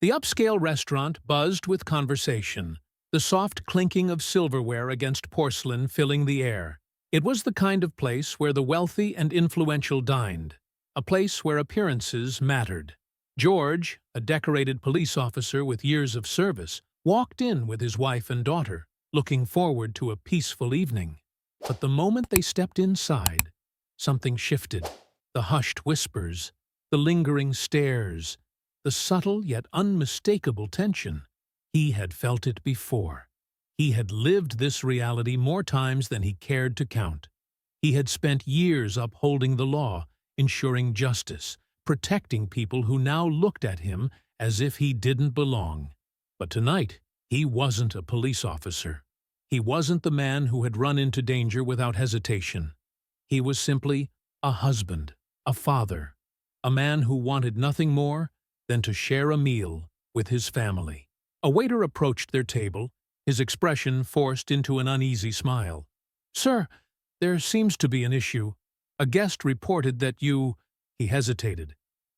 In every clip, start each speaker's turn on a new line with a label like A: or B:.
A: The upscale restaurant buzzed with conversation, the soft clinking of silverware against porcelain filling the air. It was the kind of place where the wealthy and influential dined, a place where appearances mattered. George, a decorated police officer with years of service, walked in with his wife and daughter, looking forward to a peaceful evening. But the moment they stepped inside, something shifted. The hushed whispers, the lingering stares, the subtle yet unmistakable tension. He had felt it before. He had lived this reality more times than he cared to count. He had spent years upholding the law, ensuring justice, protecting people who now looked at him as if he didn't belong. But tonight, he wasn't a police officer. He wasn't the man who had run into danger without hesitation. He was simply a husband, a father, a man who wanted nothing more than to share a meal with his family. A waiter approached their table, his expression forced into an uneasy smile. "Sir, there seems to be an issue. A guest reported that you—" he hesitated,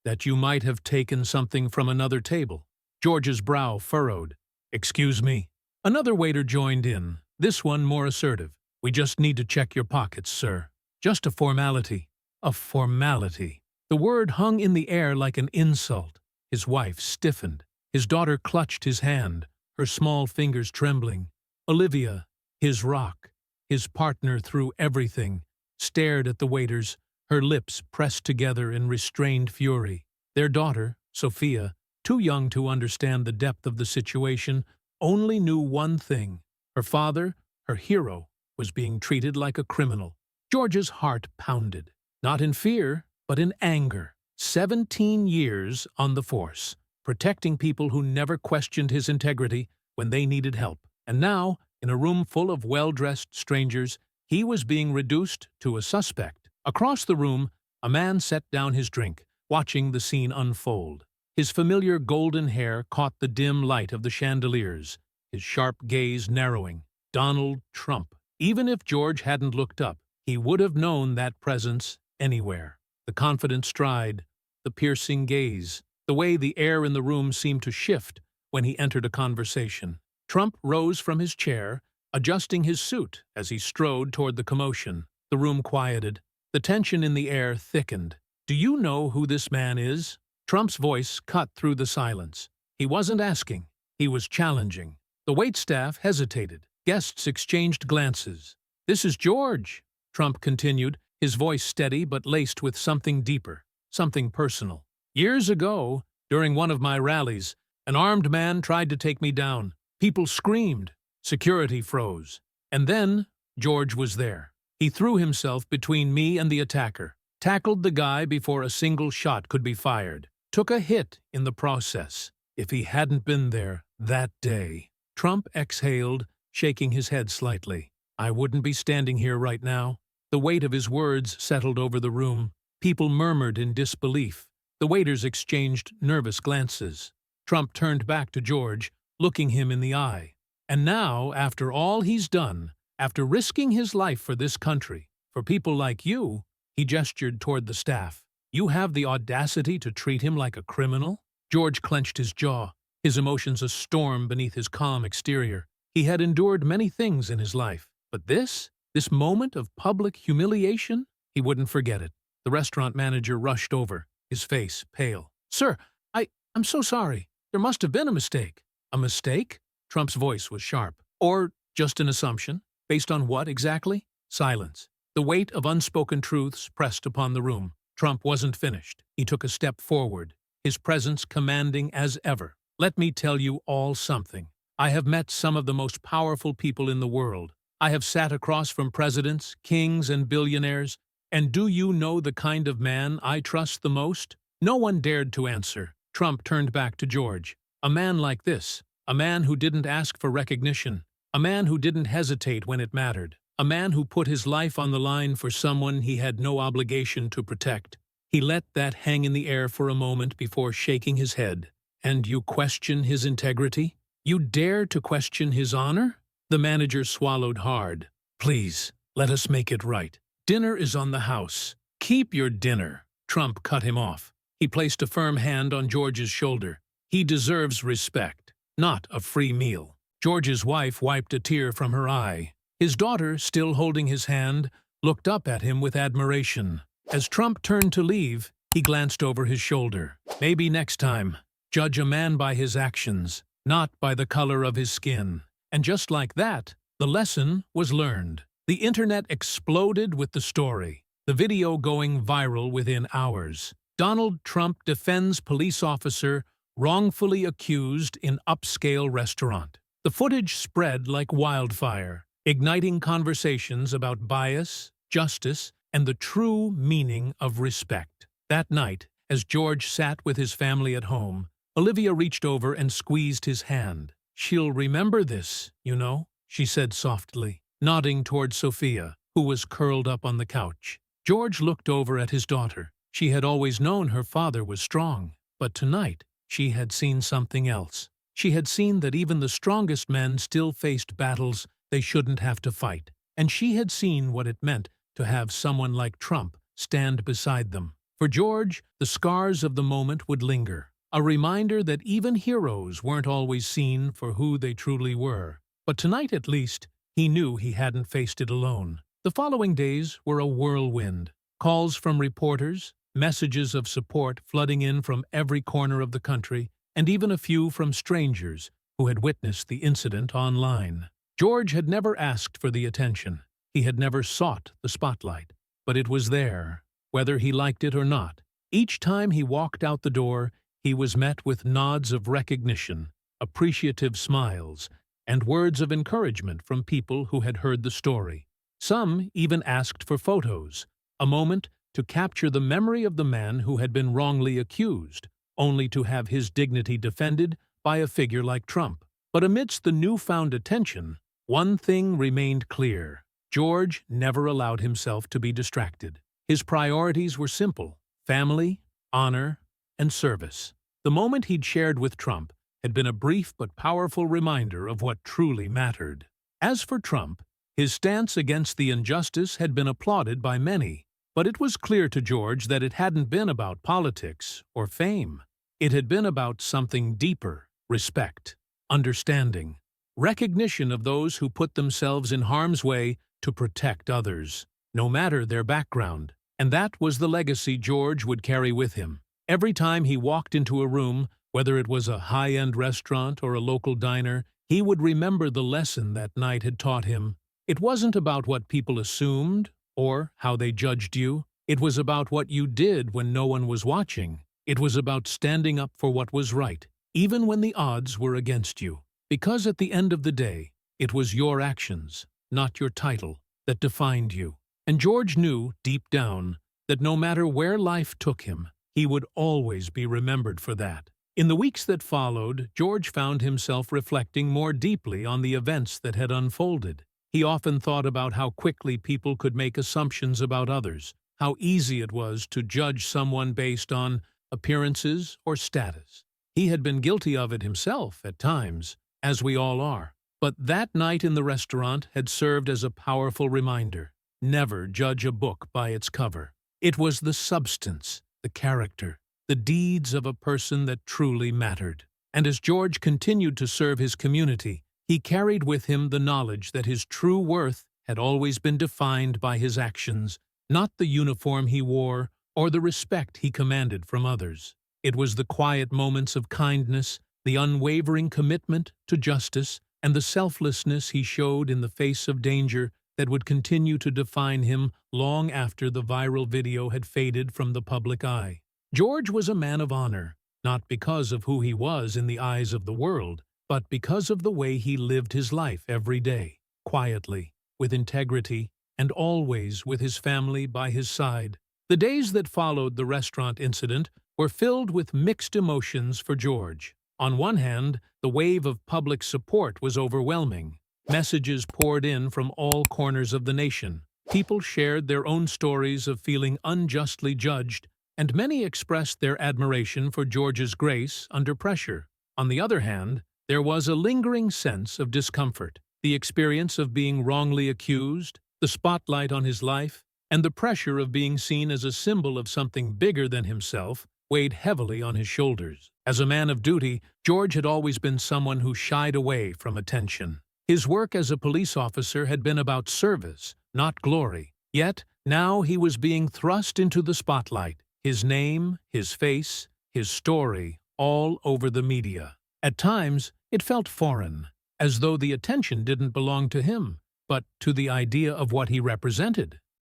A: "that you might have taken something from another table." George's brow furrowed. "Excuse me." Another waiter joined in, this one more assertive. "We just need to check your pockets, sir. Just a formality." A formality. The word hung in the air like an insult. His wife stiffened. His daughter clutched his hand, her small fingers trembling. Olivia, his rock, his partner through everything, stared at the waiters, her lips pressed together in restrained fury. Their daughter, Sophia, too young to understand the depth of the situation, only knew one thing. Her father, her hero, was being treated like a criminal. George's heart pounded, not in fear, but in anger. 17 years on the force, protecting people who never questioned his integrity when they needed help. And now, in a room full of well-dressed strangers, he was being reduced to a suspect. Across the room, a man set down his drink, watching the scene unfold. His familiar golden hair caught the dim light of the chandeliers, his sharp gaze narrowing. Donald Trump. Even if George hadn't looked up, he would have known that presence anywhere. The confident stride, the piercing gaze, the way the air in the room seemed to shift when he entered a conversation. Trump rose from his chair, adjusting his suit as he strode toward the commotion. The room quieted. The tension in the air thickened. "Do you know who this man is?" Trump's voice cut through the silence. He wasn't asking. He was challenging. The waitstaff hesitated. Guests exchanged glances. "This is George," Trump continued, his voice steady but laced with something deeper, something personal. "Years ago, during one of my rallies, an armed man tried to take me down. People screamed. Security froze. And then George was there. He threw himself between me and the attacker, tackled the guy before a single shot could be fired, took a hit in the process. If he hadn't been there that day..." Trump exhaled, shaking his head slightly. "I wouldn't be standing here right now." The weight of his words settled over the room. People murmured in disbelief. The waiters exchanged nervous glances. Trump turned back to George, looking him in the eye. "And now, after all he's done, after risking his life for this country, for people like you," he gestured toward the staff, "you have the audacity to treat him like a criminal?" George clenched his jaw, his emotions a storm beneath his calm exterior. He had endured many things in his life, but this moment of public humiliation, he wouldn't forget it. The restaurant manager rushed over, his face pale. "Sir, I'm so sorry. There must have been a mistake." "A mistake?" Trump's voice was sharp. "Or just an assumption? Based on what, exactly?" Silence. The weight of unspoken truths pressed upon the room. Trump wasn't finished. He took a step forward, his presence commanding as ever. "Let me tell you all something. I have met some of the most powerful people in the world. I have sat across from presidents, kings, and billionaires, and do you know the kind of man I trust the most?" No one dared to answer. Trump turned back to George. "A man like this, a man who didn't ask for recognition, a man who didn't hesitate when it mattered, a man who put his life on the line for someone he had no obligation to protect." He let that hang in the air for a moment before shaking his head. "And you question his integrity? You dare to question his honor?" The manager swallowed hard. "Please, let us make it right. Dinner is on the house. Keep your dinner." Trump cut him off. He placed a firm hand on George's shoulder. He deserves respect, not a free meal. George's wife wiped a tear from her eye. His daughter, still holding his hand, looked up at him with admiration. As Trump turned to leave, he glanced over his shoulder. Maybe next time, judge a man by his actions, not by the color of his skin. And just like that, the lesson was learned. The internet exploded with the story, the video going viral within hours. Donald Trump defends police officer wrongfully accused in upscale restaurant. The footage spread like wildfire, igniting conversations about bias, justice, and the true meaning of respect. That night, as George sat with his family at home, Olivia reached over and squeezed his hand. "She'll remember this, you know," she said softly, nodding toward Sophia, who was curled up on the couch. George looked over at his daughter. She had always known her father was strong, but tonight she had seen something else. She had seen that even the strongest men still faced battles they shouldn't have to fight, and she had seen what it meant to have someone like Trump stand beside them. For George, the scars of the moment would linger, a reminder that even heroes weren't always seen for who they truly were. But tonight, at least, he knew he hadn't faced it alone. The following days were a whirlwind. Calls from reporters, messages of support flooding in from every corner of the country, and even a few from strangers who had witnessed the incident online. George had never asked for the attention. He had never sought the spotlight. But it was there, whether he liked it or not. Each time he walked out the door, he was met with nods of recognition, appreciative smiles, and words of encouragement from people who had heard the story. Some even asked for photos, a moment to capture the memory of the man who had been wrongly accused, only to have his dignity defended by a figure like Trump. But amidst the newfound attention, one thing remained clear. George never allowed himself to be distracted. His priorities were simple: family, honor, and service. The moment he'd shared with Trump had been a brief but powerful reminder of what truly mattered. As for Trump, his stance against the injustice had been applauded by many, but it was clear to George that it hadn't been about politics or fame. It had been about something deeper: respect, understanding, recognition of those who put themselves in harm's way to protect others, no matter their background. And that was the legacy George would carry with him. Every time he walked into a room, whether it was a high-end restaurant or a local diner, he would remember the lesson that night had taught him. It wasn't about what people assumed or how they judged you. It was about what you did when no one was watching. It was about standing up for what was right, even when the odds were against you. Because at the end of the day, it was your actions, not your title, that defined you. And George knew, deep down, that no matter where life took him, he would always be remembered for that. In the weeks that followed, George found himself reflecting more deeply on the events that had unfolded. He often thought about how quickly people could make assumptions about others, how easy it was to judge someone based on appearances or status. He had been guilty of it himself at times, as we all are. But that night in the restaurant had served as a powerful reminder. Never judge a book by its cover. It was the substance, the character, the deeds of a person that truly mattered. And as George continued to serve his community, he carried with him the knowledge that his true worth had always been defined by his actions, not the uniform he wore or the respect he commanded from others. It was the quiet moments of kindness, the unwavering commitment to justice, and the selflessness he showed in the face of danger that would continue to define him long after the viral video had faded from the public eye. George was a man of honor, not because of who he was in the eyes of the world, but because of the way he lived his life every day, quietly, with integrity, and always with his family by his side. The days that followed the restaurant incident were filled with mixed emotions for George. On one hand, the wave of public support was overwhelming. Messages poured in from all corners of the nation. People shared their own stories of feeling unjustly judged, and many expressed their admiration for George's grace under pressure. On the other hand, there was a lingering sense of discomfort. The experience of being wrongly accused, the spotlight on his life, and the pressure of being seen as a symbol of something bigger than himself weighed heavily on his shoulders. As a man of duty, George had always been someone who shied away from attention. His work as a police officer had been about service, not glory. Yet, now he was being thrust into the spotlight. His name, his face, his story, all over the media. At times, it felt foreign, as though the attention didn't belong to him, but to the idea of what he represented.